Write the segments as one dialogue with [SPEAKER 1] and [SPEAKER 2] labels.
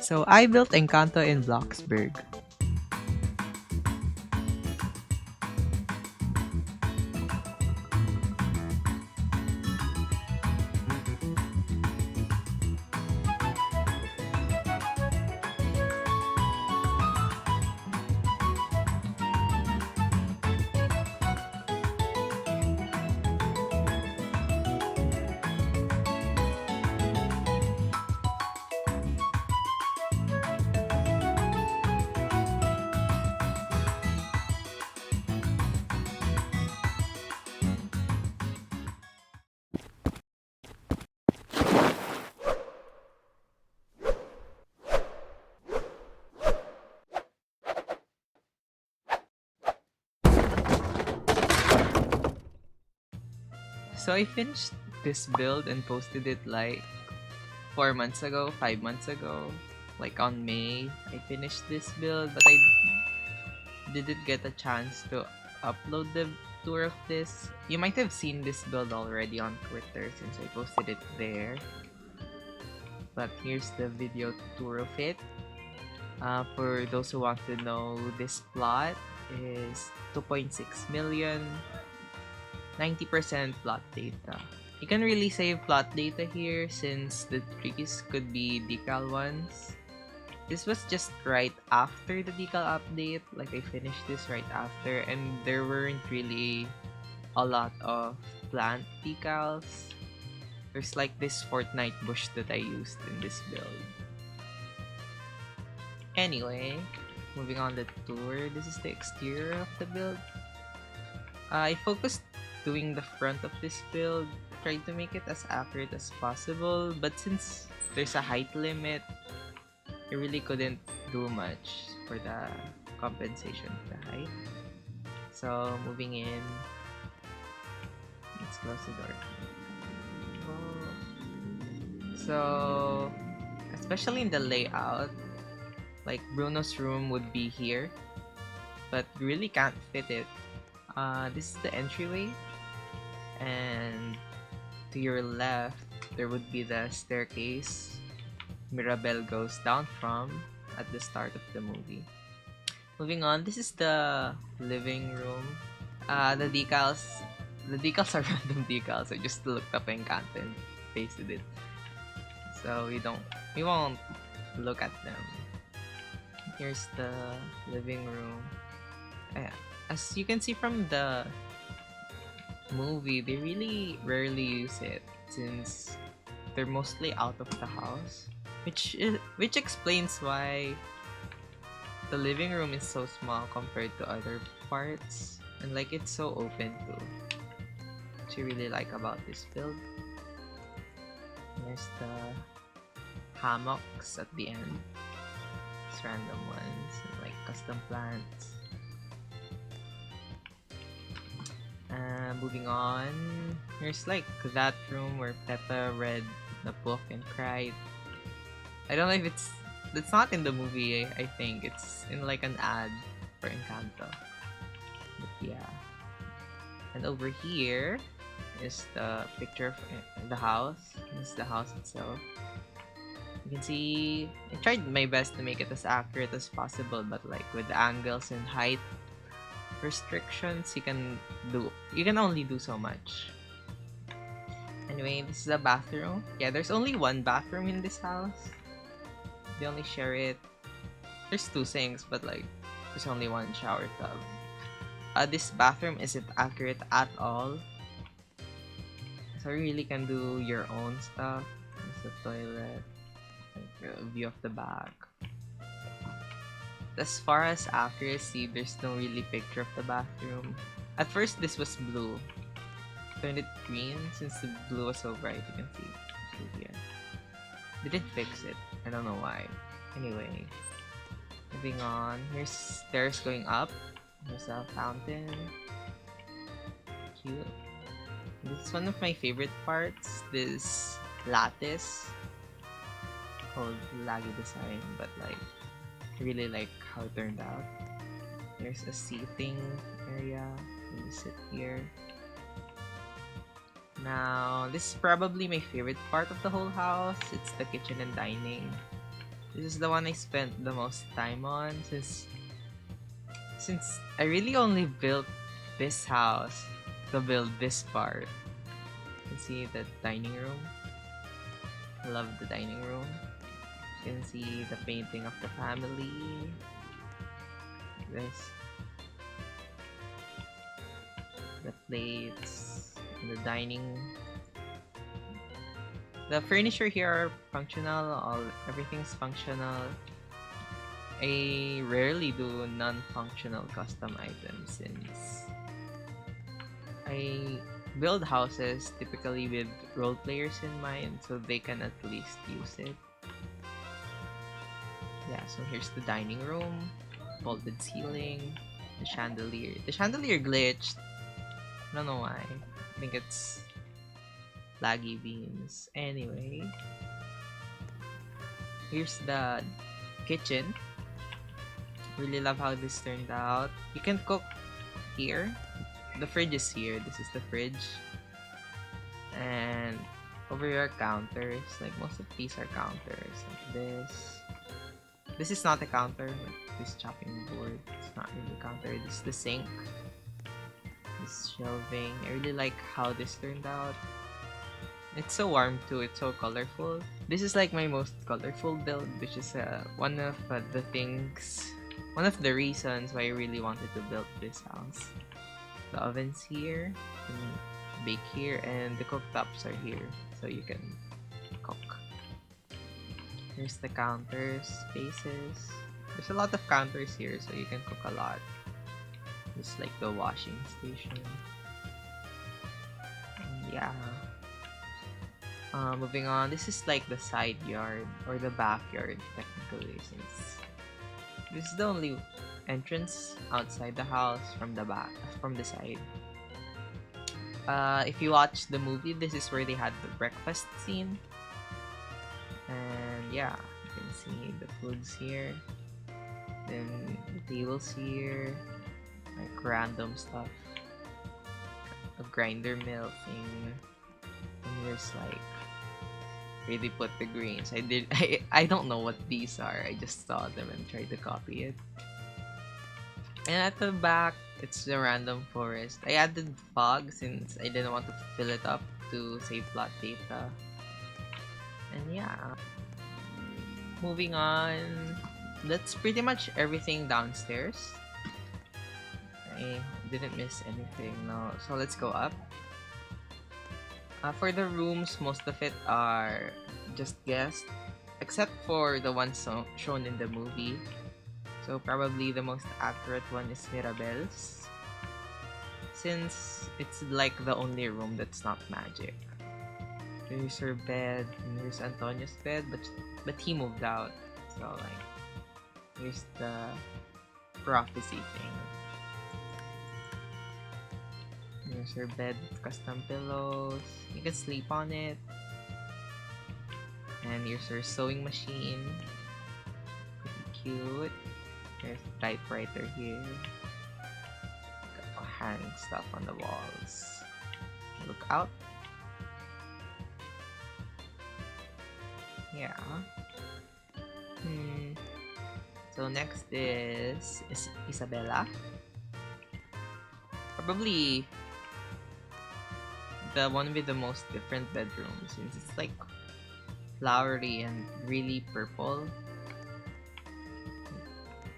[SPEAKER 1] So I built Encanto in Bloxburg. So I finished this build and posted it like 4 months ago, 5 months ago. Like on May, I finished this build, but I didn't get a chance to upload the tour of this. You might have seen this build already on Twitter since I posted it there. But here's the video tour of it. For those who want to know, this plot is 2.6 million, 90% plot data. You can really save plot data here since the trees could be decal ones. This was just right after the decal update, like I finished this right after, and there weren't really a lot of plant decals. There's like this Fortnite bush that I used in this build. Anyway, moving on the tour, this is the exterior of the build. I focused doing the front of this build, tried to make it as accurate as possible, but since there's a height limit, I really couldn't do much for the compensation of the height. So moving in, let's close the door. So especially in the layout, like Bruno's room would be here, but really can't fit it. This is the entryway, and to your left there would be the staircase Mirabel goes down from at the start of the movie. Moving on, this is the living room. The decals are random decals. I just looked up Encanto and pasted it, so we won't look at them. Here's the living room. As you can see from the movie, they really rarely use it since they're mostly out of the house, which explains why the living room is so small compared to other parts, and like it's so open too, which I really like about this build. There's the hammocks at the end, just random ones and like custom plants. Moving on, here's like that room where Peppa read the book and cried. I don't know if it's not in the movie. I think it's in like an ad for Encanto. But yeah. And over here is the picture of the house. This is the house itself. You can see I tried my best to make it as accurate as possible, but like with the angles and height restrictions, you can only do so much. Anyway, this is a bathroom. Yeah, there's only one bathroom in this house. They only share it. There's 2 sinks, but like there's only 1 shower tub. This bathroom isn't accurate at all, so you really can do your own stuff. There's the toilet, like a view of the back. As far as accuracy, there's no really picture of the bathroom. At first, this was blue. Turned it green since the blue was so bright. You can see blue here. Didn't fix it. I don't know why. Anyway, moving on. Here's stairs going up. There's a fountain. Cute. This is one of my favorite parts. This lattice called Lagi Design, but like I really like how it turned out. There's a seating area. You sit here. Now, this is probably my favorite part of the whole house. It's the kitchen and dining. This is the one I spent the most time on since I really only built this house to build this part. You can see the dining room. I love the dining room. You can see the painting of the family. This. The plates. The dining. The furniture here are functional. Everything's functional. I rarely do non-functional custom items since I build houses typically with role players in mind so they can at least use it. Yeah, so here's the dining room, vaulted ceiling, the chandelier. The chandelier glitched. I don't know why. I think it's laggy beams. Anyway, here's the kitchen. Really love how this turned out. You can cook here. The fridge is here. This is the fridge. And over here are counters. Like most of these are counters. Like this. This is not a counter. Like this chopping board. It's not really a counter. This is the sink. This shelving. I really like how this turned out. It's so warm too. It's so colorful. This is like my most colorful build, which is one of one of the reasons why I really wanted to build this house. The oven's here, you can bake here, and the cooktops are here, so you can cook. Here's the counter spaces. There's a lot of counters here, so you can cook a lot. Just like the washing station. And yeah. Moving on, this is like the side yard or the backyard technically, since this is the only entrance outside the house from the side. If you watch the movie, this is where they had the breakfast scene. And yeah, you can see the foods here. Then the tables here, like random stuff. A grinder mill thing. And here's like where they put the greens. I don't know what these are. I just saw them and tried to copy it. And at the back, it's the random forest. I added fog since I didn't want to fill it up to save plot data. And yeah. Moving on. That's pretty much everything downstairs. I didn't miss anything. No. So let's go up. For the rooms, most of it are just guessed, except for the ones shown in the movie. So probably the most accurate one is Mirabel's, since it's like the only room that's not magic. There's her bed, and there's Antonio's bed, but he moved out. So like, here's the prophecy thing. Here's her bed with custom pillows. You can sleep on it. And here's her sewing machine. Pretty cute. There's a typewriter here. Got hang stuff on the walls. Look out. Yeah. So next is Isabella. Probably the one with the most different bedrooms, since it's like flowery and really purple.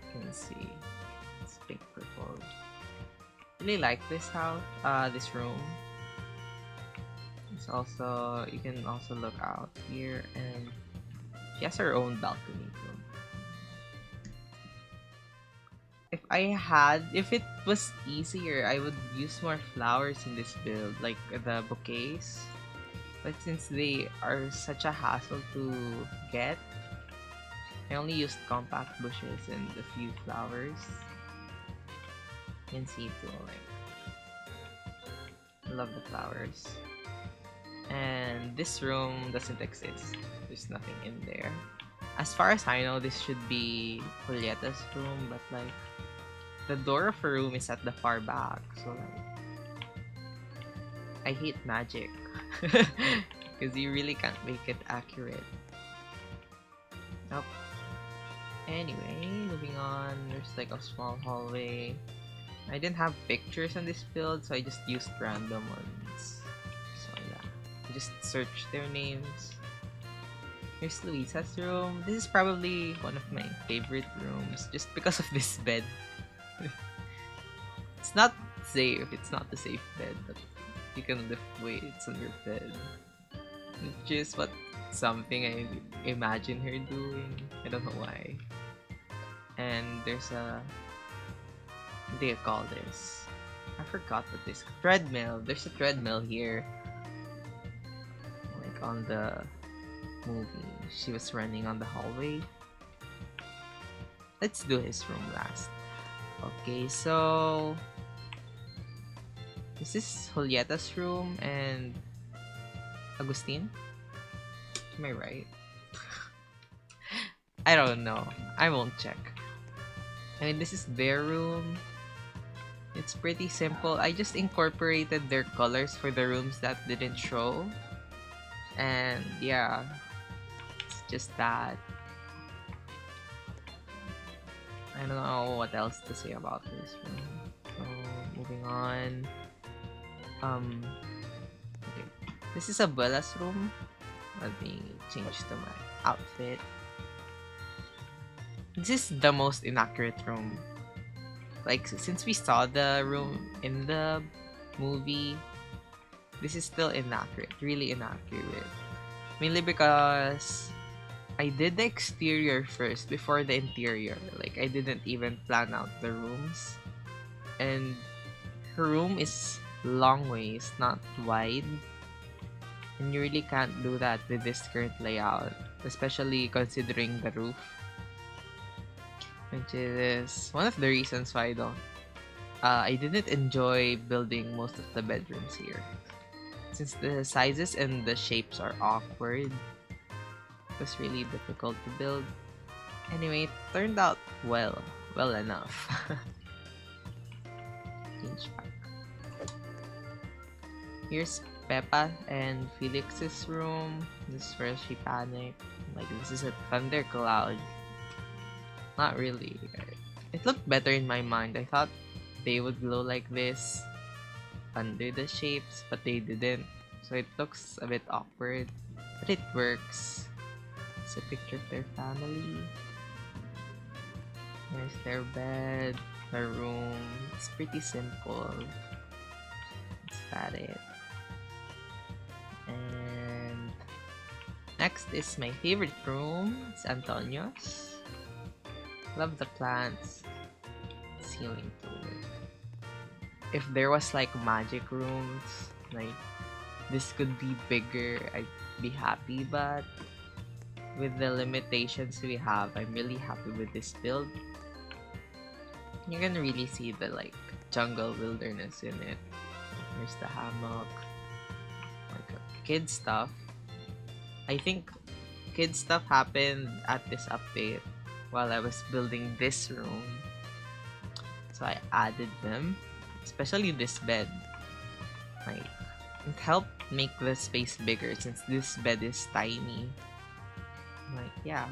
[SPEAKER 1] You can see it's pink purple. Really like this house, this room. It's also, you can also look out here, and she has her own balcony too. If it was easier, I would use more flowers in this build, like the bouquets. But since they are such a hassle to get, I only used compact bushes and a few flowers. You can see too, like, I love the flowers. And this room doesn't exist. There's nothing in there. As far as I know, this should be Julieta's room, but like, the door of her room is at the far back, so like, I hate magic because you really can't make it accurate. Nope. Anyway, moving on. There's like a small hallway. I didn't have pictures on this build, so I just used random ones. So yeah, I just searched their names. Here's Luisa's room. This is probably one of my favorite rooms just because of this bed. It's not safe. It's not a safe bed, but you can lift weights on your bed. Which is what something I imagine her doing. I don't know why. And there's a, what do you call this? I forgot what this treadmill. There's a treadmill here. Like on the movie. She was running on the hallway. Let's do his room last. Okay, so this is Julieta's room and Agustin. Am I right? I don't know. I won't check. I mean, this is their room. It's pretty simple. I just incorporated their colors for the rooms that didn't show. And yeah, it's just that. I don't know what else to say about this room. So, moving on. Okay. This is Abuela's room. Let me change to my outfit. This is the most inaccurate room. Like, since we saw the room in the movie, this is still inaccurate. Really inaccurate. Mainly because I did the exterior first before the interior. Like, I didn't even plan out the rooms. And her room is long ways, not wide. And you really can't do that with this current layout, especially considering the roof. Which is one of the reasons why I didn't enjoy building most of the bedrooms here. Since the sizes and the shapes are awkward, it was really difficult to build. Anyway, it turned out well enough. Change back. Here's Peppa and Felix's room. This is where she panicked. Like, this is a thundercloud. Not really. It looked better in my mind. I thought they would glow like this under the shapes, but they didn't. So it looks a bit awkward, but it works. It's a picture of their family. There's their bed, their room. It's pretty simple. Is that it? And next is my favorite room. It's Antonio's. Love the plants. Ceiling to it. If there was like magic rooms, like this could be bigger, I'd be happy, but with the limitations we have, I'm really happy with this build. You can really see the like jungle wilderness in it. There's the hammock, like kid stuff. I think kid stuff happened at this update while I was building this room, so I added them, especially this bed. Like, it helped make the space bigger since this bed is tiny. Like, yeah.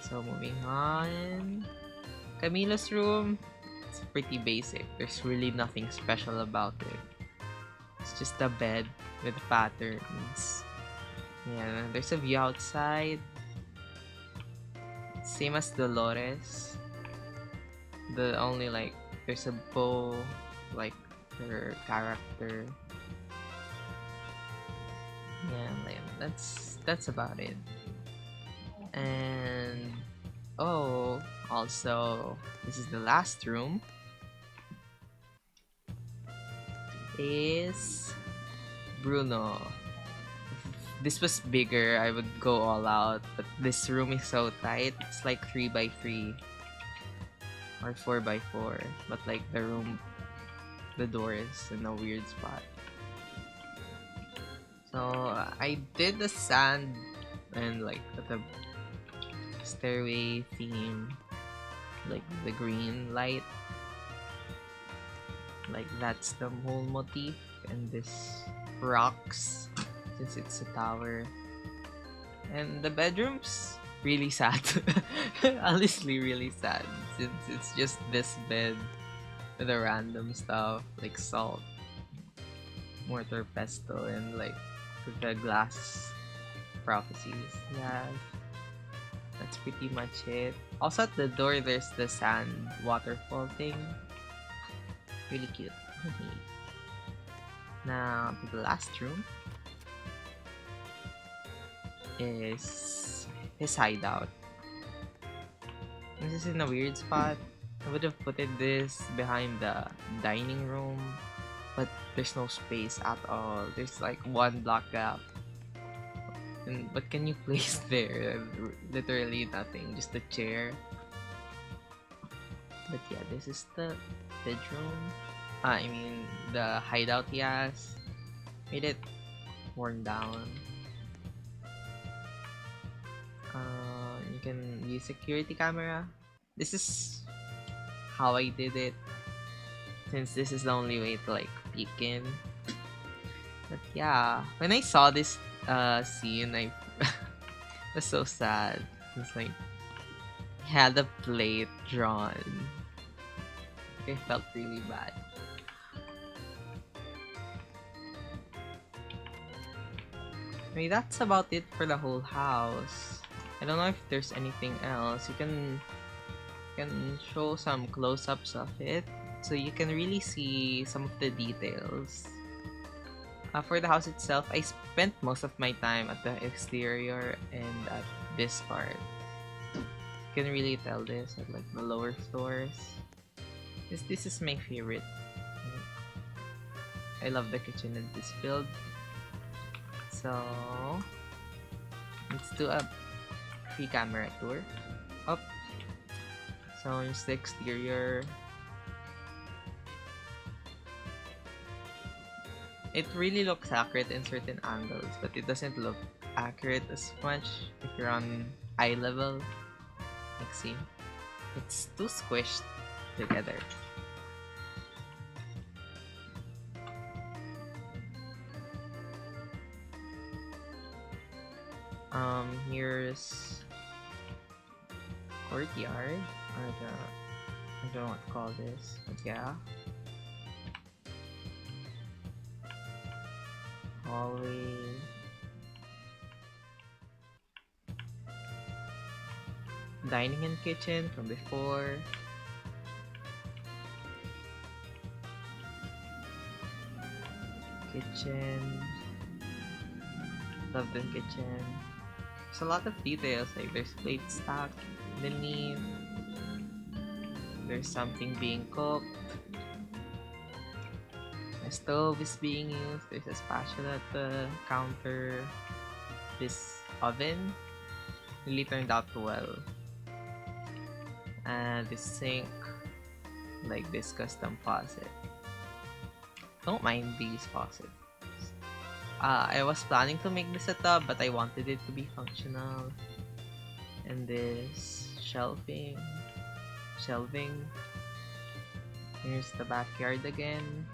[SPEAKER 1] So moving on, Camilo's room. It's pretty basic. There's really nothing special about it. It's just a bed with patterns. Yeah, there's a view outside. Same as Dolores. The only like there's a bow, like her character. Yeah, like, that's about it. And oh, also this is the last room. Is Bruno. If this was bigger, I would go all out, but this room is so tight. It's like 3x3 or 4x4, but like the door is in a weird spot. So I did the sand and like the stairway theme, like the green light, like that's the whole motif, and this rocks since it's a tower. And the bedrooms, really sad. Honestly, really sad since it's just this bed with the random stuff like salt, mortar pesto, and like the glass prophecies. Yeah, that's pretty much it. Also at the door, there's the sand waterfall thing. Really cute. Now to the last room is his hideout. This is in a weird spot. I would have put this behind the dining room, but there's no space at all. There's like one block gap. And what can you place there? Literally nothing, just a chair. But yeah, this is the bedroom. I mean, the hideout he has. Made it worn down. You can use security camera. This is how I did it, since this is the only way to like peek in. But yeah, when I saw this scene, I was so sad. It's like he had a plate drawn. I felt really bad. I mean, that's about it for the whole house. I don't know if there's anything else. You can show some close-ups of it, so you can really see some of the details. For the house itself, I spent most of my time at the exterior and at this part. You can really tell this at like the lower floors. This is my favorite. I love the kitchen in this build. So let's do a free camera tour. Up. So here's the exterior. It really looks accurate in certain angles, but it doesn't look accurate as much if you're on eye level. Like see, it's too squished together. Here's courtyard, or I don't know what to call this, but yeah. Hallway. Dining and kitchen from before. Kitchen. Love the kitchen. There's a lot of details, like there's plate stacked beneath. There's something being cooked. A stove is being used. There's a spatula at the counter. This oven really turned out well. And this sink, like this custom faucet. Don't mind these faucets. I was planning to make this a tub, but I wanted it to be functional. And this shelving. Here's the backyard again.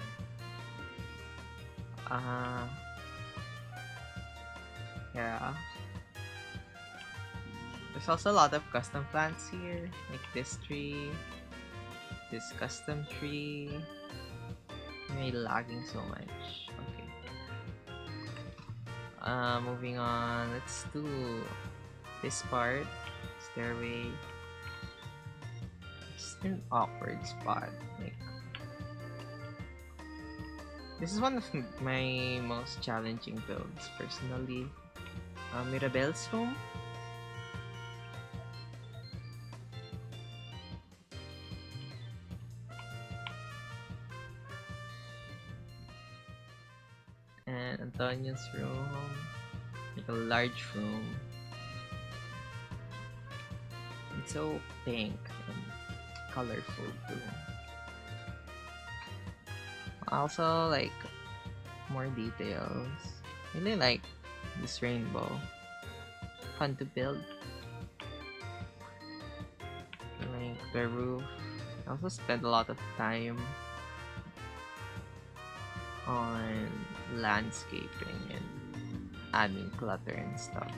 [SPEAKER 1] Yeah. There's also a lot of custom plants here, like this tree, this custom tree. Why am I lagging so much? Okay. Moving on, let's do this part. Stairway. It's an awkward spot. Like, this is one of my most challenging builds, personally. Mirabelle's room. And Antonio's room. Like a large room. It's so pink and colorful too. Also, like, more details. Really like this rainbow. Fun to build. Like the roof. I also spent a lot of time on landscaping and adding clutter and stuff.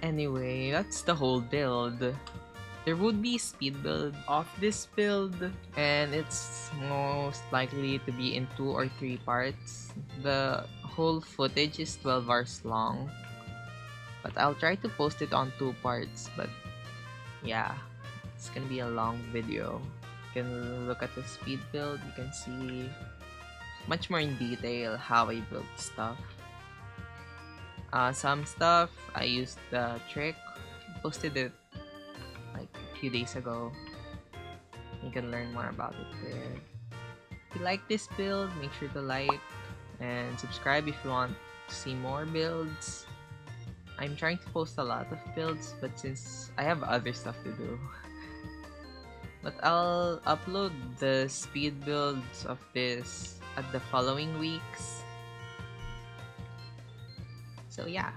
[SPEAKER 1] Anyway, that's the whole build. There would be speed build of this build, and it's most likely to be in 2 or 3 parts. The whole footage is 12 hours long, but I'll try to post it on 2 parts, but yeah, it's gonna be a long video. You can look at the speed build, you can see much more in detail how I built stuff. Some stuff I used the trick, posted it like a few days ago. You can learn more about it there. If you like this build, make sure to like and subscribe if you want to see more builds. I'm trying to post a lot of builds, but since I have other stuff to do, but I'll upload the speed builds of this at the following weeks. So yeah.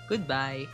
[SPEAKER 1] Goodbye.